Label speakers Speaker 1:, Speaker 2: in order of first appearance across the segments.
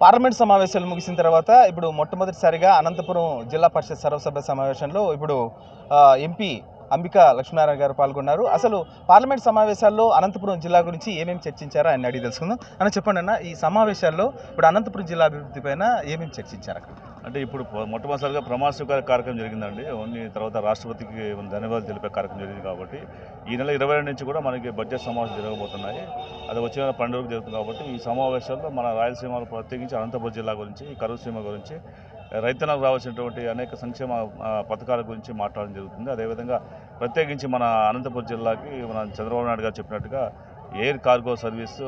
Speaker 1: Parliament సమావేశాలు ముగిసిన తర్వాత ఇప్పుడు మొట్టమొదటిసారిగా అనంతపురం జిల్లా పరిషత్ సర్వసభ్య సమావేశంలో ఇప్పుడు ఎంపీ అంబికా లక్ష్మీనారాయణ గారు పాల్గొన్నారు. అసలు పార్లమెంట్ సమావేశాల్లో అనంతపురం జిల్లా గురించి ఏమేమి చర్చించారో ఆయన అడిగి తెలుసుకుందాం. అన్న చెప్పండి అన్న, ఈ సమావేశాల్లో ఇప్పుడు అనంతపురం జిల్లా అభివృద్ధి పైన ఏమేమి చర్చించారు అక్కడ?
Speaker 2: అంటే ఇప్పుడు మొట్టమొదటిసారిగా ప్రమాణ స్వీకార కార్యక్రమం జరిగిందండి. ఓన్లీ తర్వాత రాష్ట్రపతికి ధన్యవాదాలు తెలిపే కార్యక్రమం జరిగింది కాబట్టి ఈ నెల 22 నుంచి కూడా మనకి బడ్జెట్ సమావేశాలు జరగబోతున్నాయి. అది వచ్చే నెల పండుగకు జరుగుతుంది కాబట్టి ఈ సమావేశాల్లో మన రాయలసీమలో ప్రత్యేకించి అనంతపురం జిల్లా గురించి, కరూరు సీమ గురించి, రైతన్నలకు రావాల్సినటువంటి అనేక సంక్షేమ పథకాల గురించి మాట్లాడడం జరుగుతుంది. అదేవిధంగా ప్రత్యేకించి మన అనంతపురం జిల్లాకి మన చంద్రబాబు నాయుడు గారు చెప్పినట్టుగా ఎయిర్ కార్గో సర్వీసు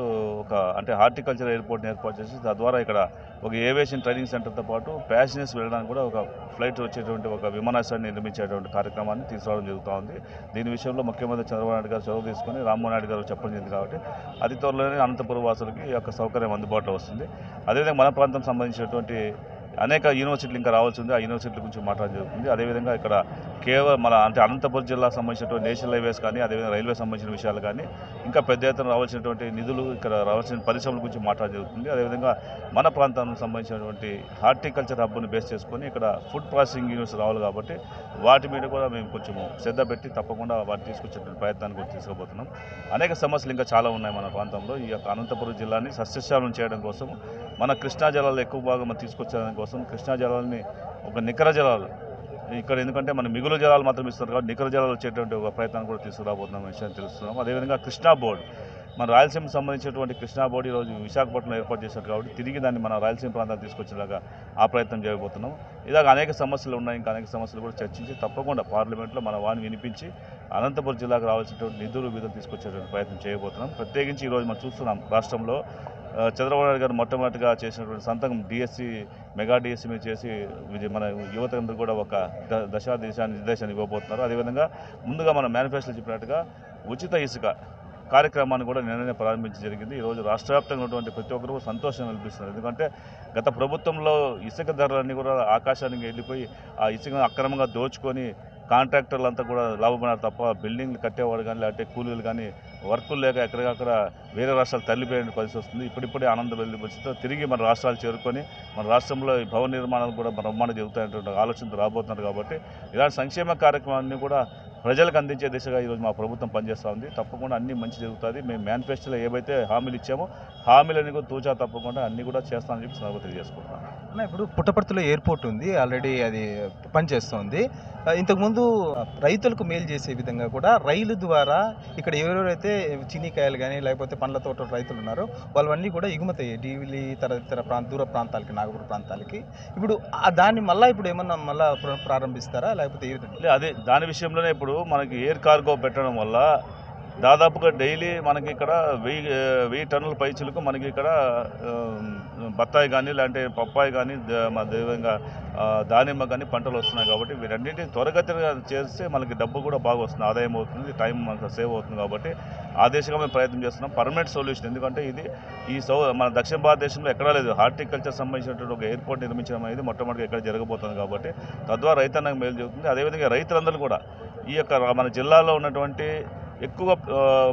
Speaker 2: అంటే హార్టికల్చర్ ఎయిర్పోర్ట్ని ఏర్పాటు చేసి తద్వారా ఇక్కడ ఒక ఏవియేషన్ ట్రైనింగ్ సెంటర్తో పాటు ప్యాసింజర్స్ వెళ్ళడానికి కూడా ఒక ఫ్లైట్ వచ్చేటువంటి ఒక విమానాశ్రయాన్ని నిర్మించేటువంటి కార్యక్రమాన్ని తీసుకురావడం జరుగుతూ ఉంది. దీని విషయంలో ముఖ్యమంత్రి చంద్రబాబు నాయుడు గారు చొరవ తీసుకుని రామ్మోహన్ నాయుడు గారు చెప్పడం జరిగింది కాబట్టి అతి త్వరలోనే అనంతపురం వాసులకి ఈ యొక్క సౌకర్యం అందుబాటులో వస్తుంది. అదేవిధంగా మన ప్రాంతం సంబంధించినటువంటి అనేక యూనివర్సిటీలు ఇంకా రావాల్సి ఉంది. ఆ యూనివర్సిటీల గురించి మాట్లాడడం జరుగుతుంది. అదేవిధంగా ఇక్కడ కేవలం మన అంటే అనంతపురం జిల్లా సంబంధించినటువంటి నేషనల్ హైవేస్ కానీ, అదేవిధంగా రైల్వే సంబంధించిన విషయాలు కానీ, ఇంకా పెద్ద ఎత్తున రావాల్సినటువంటి నిధులు, ఇక్కడ రావాల్సిన పరిశ్రమల గురించి మాట్లాడడం జరుగుతుంది. అదేవిధంగా మన ప్రాంతానికి సంబంధించినటువంటి హార్టికల్చర్ హబ్ని బేస్ చేసుకొని ఇక్కడ ఫుడ్ ప్రాసెసింగ్ యూనిట్స్ రావాలి కాబట్టి వాటి మీద కూడా మేము కొంచెం శ్రద్ధ పెట్టి తప్పకుండా వాటిని తీసుకొచ్చేటువంటి ప్రయత్నాన్ని కూడా తీసుకుపోతున్నాం. అనేక సమస్యలు ఇంకా చాలా ఉన్నాయి మన ప్రాంతంలో. ఈ యొక్క అనంతపురం జిల్లాని సస్యశ్యామలం చేయడం కోసం, మన కృష్ణా జలాలు ఎక్కువ భాగం మనం తీసుకొచ్చడం కోసం కృష్ణా జలాలని ఒక నికర జలాలు ఇక్కడ, ఎందుకంటే మన మిగులు జలాలు మాత్రం ఇస్తున్నారు కాబట్టి నికర జలాలు వచ్చేటువంటి ఒక ప్రయత్నాన్ని కూడా తీసుకురాబోతున్నాం విషయాన్ని తెలుస్తున్నాం. అదేవిధంగా కృష్ణా బోర్డు, మన రాయలసీమకు సంబంధించినటువంటి కృష్ణా బోర్డు ఈరోజు విశాఖపట్నంలో ఏర్పాటు చేశారు కాబట్టి తిరిగి దాన్ని మన రాయలసీమ ప్రాంతాన్ని తీసుకొచ్చేలాగా ఆ ప్రయత్నం చేయబోతున్నాం. ఇలాగ అనేక సమస్యలు ఉన్నాయి. ఇంకా అనేక సమస్యలు కూడా చర్చించి తప్పకుండా పార్లమెంట్లో మన వాణి వినిపించి అనంతపురం జిల్లాకు రావాల్సినటువంటి నిధులు విధులు తీసుకొచ్చేటువంటి ప్రయత్నం చేయబోతున్నాం. ప్రత్యేకించి ఈరోజు మనం చూస్తున్నాం రాష్ట్రంలో చంద్రబాబు నాయుడు గారు మొట్టమొదటిగా చేసినటువంటి సంతకం డిఎస్సి, మెగా డిఎస్సి మీద చేసి మన యువతందరూ కూడా ఒక నిర్దేశాన్ని ఇవ్వబోతున్నారు. అదేవిధంగా ముందుగా మన మేనిఫెస్టోలో చెప్పినట్టుగా ఉచిత ఇసుక కార్యక్రమాన్ని కూడా నిన్ననే ప్రారంభించడం జరిగింది. ఈరోజు రాష్ట్ర వ్యాప్తంగా ఉన్నటువంటి ప్రతి ఒక్కరు సంతోషం కల్పిస్తున్నారు. ఎందుకంటే గత ప్రభుత్వంలో ఇసుక ధరలన్నీ కూడా ఆకాశానికి వెళ్ళిపోయి ఆ ఇసుకను అక్రమంగా దోచుకొని కాంట్రాక్టర్లు అంతా కూడా లాభపడినారు తప్ప బిల్డింగ్లు కట్టేవాడు కానీ లేకపోతే కూలీలు కానీ వర్కులు లేక ఎక్కడికక్కడ వేరే రాష్ట్రాలు తల్లిపోయే పరిస్థితి వస్తుంది. ఇప్పుడిప్పుడే ఆనందం వెళ్ళే పరిస్థితితో తిరిగి మన రాష్ట్రాలు చేరుకొని మన రాష్ట్రంలో ఈ భవన నిర్మాణాలు కూడా బ్రహ్మాండం జరుగుతాయనేటువంటి ఆలోచనతో రాబోతున్నారు కాబట్టి ఇలాంటి సంక్షేమ కార్యక్రమాన్ని కూడా ప్రజలకు అందించే దిశగా ఈరోజు మా ప్రభుత్వం పనిచేస్తూ ఉంది. తప్పకుండా అన్నీ మంచి జరుగుతుంది. మేము మేనిఫెస్టోలో ఏవైతే హామీలు ఇచ్చామో హామీలన్నీ కూడా తూచా తప్పకుండా అన్నీ కూడా చేస్తామని చెప్పి సందర్భంగా తెలియజేసుకుంటున్నాం.
Speaker 1: ఇప్పుడు పుట్టపర్తిలో ఎయిర్పోర్ట్ ఉంది, ఆల్రెడీ అది పనిచేస్తుంది. ఇంతకుముందు రైతులకు మేలు చేసే విధంగా కూడా రైలు ద్వారా ఇక్కడ ఎవరెవరైతే చినీకాయలు కానీ లేకపోతే పండ్ల తోట రైతులు ఉన్నారో వాళ్ళవన్నీ కూడా ఎగుమతి అయ్యాయి ఢిల్లీ ఇతర దూర ప్రాంతాలకి, నాగపూర్ ప్రాంతాలకి. ఇప్పుడు దాన్ని మళ్ళీ ఇప్పుడు ఏమన్నా మళ్ళీ ప్రారంభిస్తారా లేకపోతే ఏ విధంగా?
Speaker 2: అదే దాని విషయంలోనే ఇప్పుడు మనకి ఎయిర్ కార్గో పెట్టడం వల్ల దాదాపుగా డైలీ మనకి ఇక్కడ 1000 టన్నుల పైచులకు మనకి ఇక్కడ బత్తాయి కానీ లేదంటే పప్పాయి కానీ అదేవిధంగా దానిమ్మ కానీ పంటలు వస్తున్నాయి కాబట్టి వీటన్నింటినీ త్వరగతిగా చేస్తే మనకి డబ్బు కూడా బాగా వస్తుంది, ఆదాయం అవుతుంది, టైం మనకు సేవ్ అవుతుంది. కాబట్టి ఆ దిశగా మేము ప్రయత్నం చేస్తున్నాం. పర్మనెంట్ సొల్యూషన్, ఎందుకంటే ఇది మన దక్షిణ భారతదేశంలో ఎక్కడా లేదు. హార్టికల్చర్ సంబంధించినటువంటి ఒక ఎయిర్పోర్ట్ నిర్మించడం అనేది మొట్టమొదటిగా ఎక్కడ జరగబోతుంది కాబట్టి తద్వారా రైతన్నకు మేలు జరుగుతుంది. అదేవిధంగా రైతులందరూ కూడా ఈ యొక్క మన జిల్లాలో ఉన్నటువంటి ఎక్కువ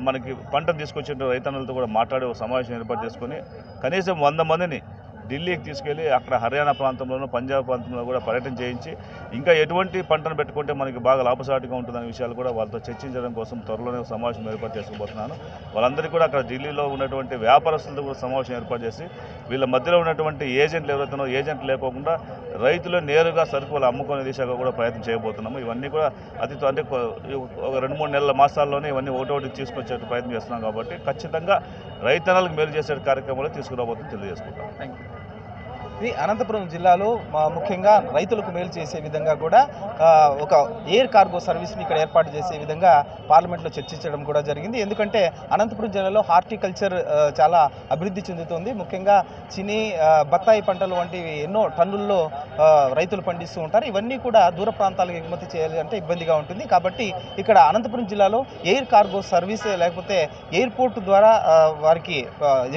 Speaker 2: మనకి పంటను తీసుకొచ్చే రైతన్నలతో కూడా మాట్లాడే ఒక సమావేశం ఏర్పాటు చేసుకొని కనీసం 100 మందిని ఢిల్లీకి తీసుకెళ్ళి అక్కడ హర్యానా ప్రాంతంలోనూ పంజాబ్ ప్రాంతంలో కూడా పర్యటన చేయించి ఇంకా ఎటువంటి పంటను పెట్టుకుంటే మనకి బాగా లాభసాటిగా ఉంటుందనే విషయాలు కూడా వాళ్ళతో చర్చించడం కోసం త్వరలోనే సమావేశం ఏర్పాటు చేసుకోబోతున్నాను. వాళ్ళందరికీ కూడా అక్కడ ఢిల్లీలో ఉన్నటువంటి వ్యాపారస్తులతో కూడా సమావేశం ఏర్పాటు చేసి వీళ్ళ మధ్యలో ఉన్నటువంటి ఏజెంట్లు ఎవరైతే ఏజెంట్లు లేకోకుండా రైతులు నేరుగా సరుకులు అమ్ముకునే దిశగా కూడా ప్రయత్నం చేయబోతున్నాము. ఇవన్నీ కూడా అంటే ఒక 2-3 నెలల మాసాల్లోనే ఇవన్నీ ఒకటి తీసుకొచ్చే ప్రయత్నం చేస్తున్నాం కాబట్టి ఖచ్చితంగా రైతన్నలకు మేలు చేసే కార్యక్రమాలు తీసుకురాబోతుందని తెలియజేసుకుంటాం.
Speaker 1: Thank you. ఇది అనంతపురం జిల్లాలో ముఖ్యంగా రైతులకు మేలు చేసే విధంగా కూడా ఒక ఎయిర్ కార్గో సర్వీస్ని ఇక్కడ ఏర్పాటు చేసే విధంగా పార్లమెంట్లో చర్చించడం కూడా జరిగింది. ఎందుకంటే అనంతపురం జిల్లాలో హార్టికల్చర్ చాలా అభివృద్ధి చెందుతుంది. ముఖ్యంగా చిని, బత్తాయి పంటలు వంటివి ఎన్నో టన్నుల్లో రైతులు పండిస్తూ ఉంటారు. ఇవన్నీ కూడా దూర ప్రాంతాలకు ఎగుమతి చేయాలి అంటే ఇబ్బందిగా ఉంటుంది. కాబట్టి ఇక్కడ అనంతపురం జిల్లాలో ఎయిర్ కార్గో సర్వీస్ లేకపోతే ఎయిర్పోర్ట్ ద్వారా వారికి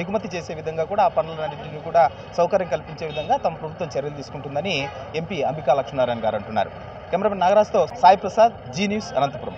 Speaker 1: ఎగుమతి చేసే విధంగా కూడా ఆ పనులన్నింటినీ కూడా సౌకర్యం కల్పించే విధంగా తమ ప్రభుత్వం చర్యలు తీసుకుంటుందని ఎంపీ అంబికా లక్ష్మీనారాయణ గారు అంటున్నారు. కెమెరామెన్ నాగరాజ్తో సాయి ప్రసాద్, జీ న్యూస్, అనంతపురం.